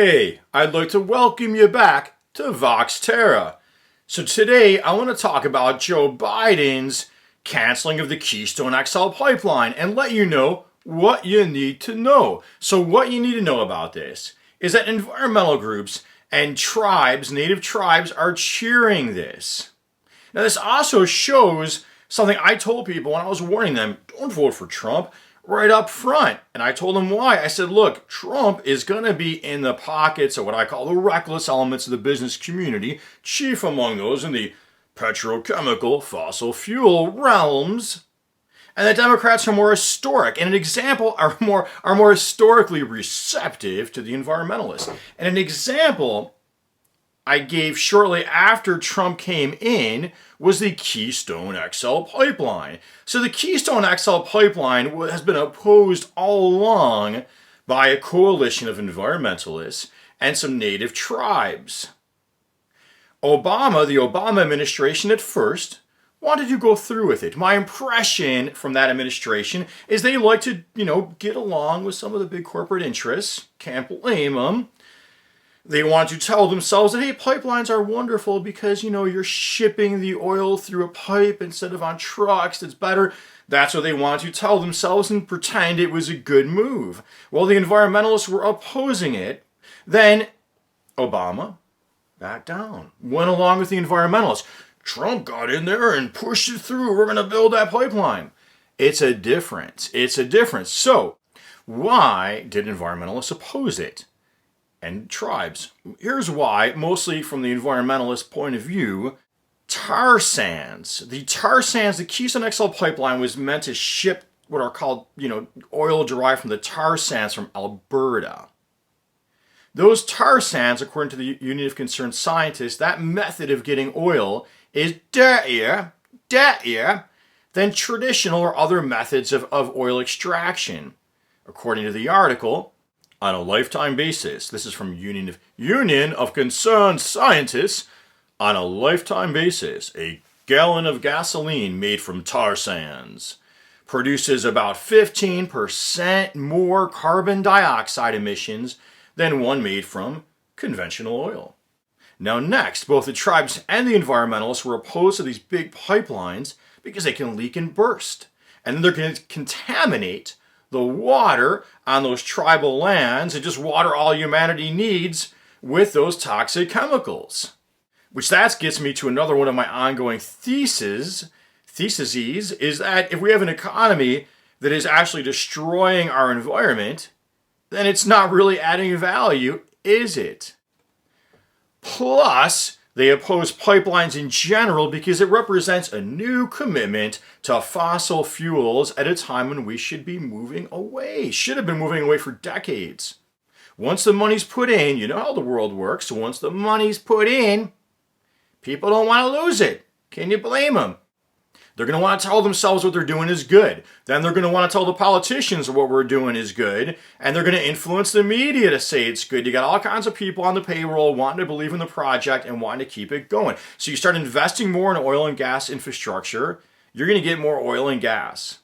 Hey, I'd like to welcome you back to Vox Terra. So today I want to talk about Joe Biden's canceling of the Keystone XL pipeline and let you know what you need to know. So what you need to know about this is that environmental groups and tribes, native tribes, are cheering this. Now this also shows something I told people when I was warning them, don't vote for Trump, right up front. And I told them why. I said, look, Trump is going to be in the pockets of what I call the reckless elements of the business community, chief among those in the petrochemical fossil fuel realms. And the Democrats are more historic, and an example are more historically receptive to the environmentalists. And an example I gave shortly after Trump came in was the Keystone XL pipeline. So the Keystone XL pipeline has been opposed all along by a coalition of environmentalists and some native tribes. The Obama administration at first wanted to go through with it. My impression from that administration is they like to, get along with some of the big corporate interests. Can't blame them. They want to tell themselves that, hey, pipelines are wonderful because, you're shipping the oil through a pipe instead of on trucks. It's better. That's what they want to tell themselves and pretend it was a good move. Well, the environmentalists were opposing it. Then Obama backed down, went along with the environmentalists. Trump got in there and pushed it through. We're going to build that pipeline. It's a difference. So why did environmentalists oppose it? And tribes. Here's why, mostly from the environmentalist point of view. Tar sands. The Keystone XL pipeline was meant to ship what are called, oil derived from the tar sands from Alberta. Those tar sands, according to the Union of Concerned Scientists, that method of getting oil is dirtier than traditional or other methods of oil extraction. According to the article, on a lifetime basis, this is from Union of Concerned Scientists, on a lifetime basis, a gallon of gasoline made from tar sands produces about 15% more carbon dioxide emissions than one made from conventional oil. Now next, both the tribes and the environmentalists were opposed to these big pipelines because they can leak and burst. And then they're going to contaminate the water on those tribal lands and just water all humanity needs with those toxic chemicals. Which that gets me to another one of my ongoing theses, is that if we have an economy that is actually destroying our environment, then it's not really adding value, is it? Plus, they oppose pipelines in general because it represents a new commitment to fossil fuels at a time when we should be moving away. Should have been moving away for decades. Once the money's put in, you know how the world works. So once the money's put in, people don't want to lose it. Can you blame them? They're going to want to tell themselves what they're doing is good. Then they're going to want to tell the politicians what we're doing is good. And they're going to influence the media to say it's good. You got all kinds of people on the payroll wanting to believe in the project and wanting to keep it going. So you start investing more in oil and gas infrastructure, you're going to get more oil and gas.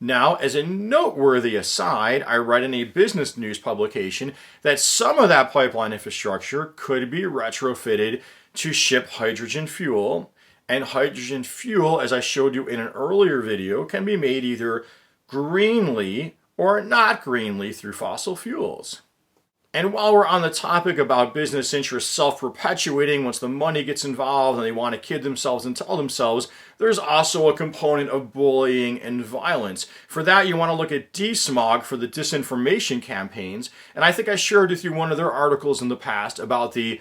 Now, as a noteworthy aside, I read in a business news publication that some of that pipeline infrastructure could be retrofitted to ship hydrogen fuel. And hydrogen fuel, as I showed you in an earlier video, can be made either greenly or not greenly through fossil fuels. And while we're on the topic about business interests self-perpetuating once the money gets involved and they want to kid themselves and tell themselves, there's also a component of bullying and violence. For that, you want to look at DSMOG for the disinformation campaigns. And I think I shared with you one of their articles in the past about the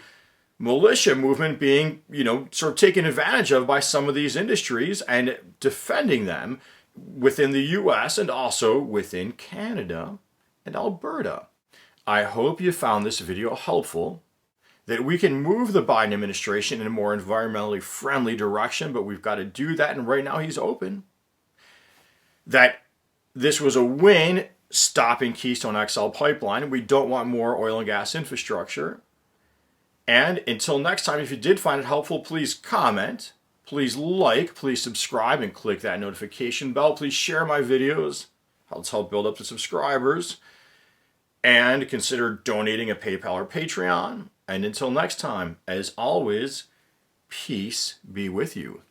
militia movement being, sort of taken advantage of by some of these industries and defending them within the US and also within Canada and Alberta. I hope you found this video helpful, that we can move the Biden administration in a more environmentally friendly direction, but we've got to do that, and right now he's open. That this was a win stopping Keystone XL pipeline. We don't want more oil and gas infrastructure. And until next time, if you did find it helpful, please comment, please like, please subscribe, and click that notification bell. Please share my videos. Helps help build up the subscribers. and consider donating a PayPal or Patreon. And until next time, as always, peace be with you.